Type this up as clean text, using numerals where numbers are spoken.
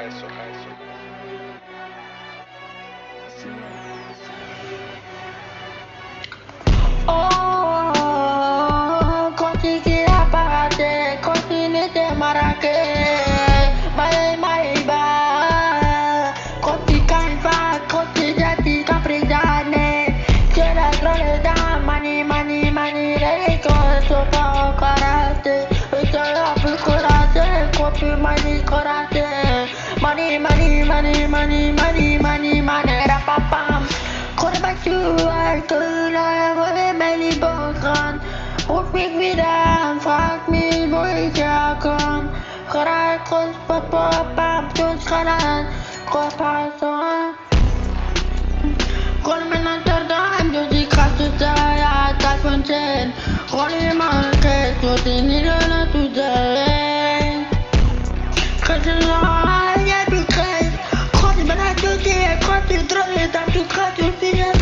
Oh, continue à parader, continue de maraquer, mai ba, continue va, continue de capridane, c'est la gloire da mani, les cosas sont pas karate, c'est la plus courage, copie mani karate, money, rapapam. Korbachuar, kula, wale meli bokran. Upik bidang, fuck me, boy, jakon. Karai kos pam, tus kanan, kopason. Kol menantar dam, joji kasus saya, tak konsen. Koli marke, suti nilana tujay. Kajelah, ya bikai. Koti bana joji, koti trole, tak tu katu final.